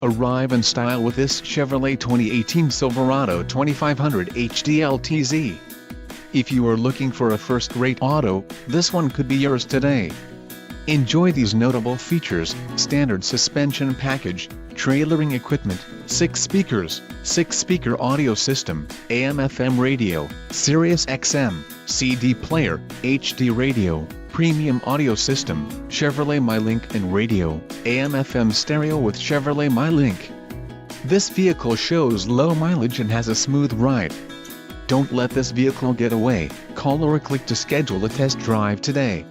Arrive in style with this Chevrolet 2018 Silverado 2500 HD LTZ. If you are looking for a first-rate auto, this one could be yours today. Enjoy these notable features: standard suspension package, trailering equipment, 6 speakers, 6-speaker audio system, AM/FM radio, Sirius XM, CD player, HD radio, premium audio system, Chevrolet MyLink and radio, AM/FM stereo with Chevrolet MyLink. This vehicle shows low mileage and has a smooth ride. Don't let this vehicle get away. Call or click to schedule a test drive today.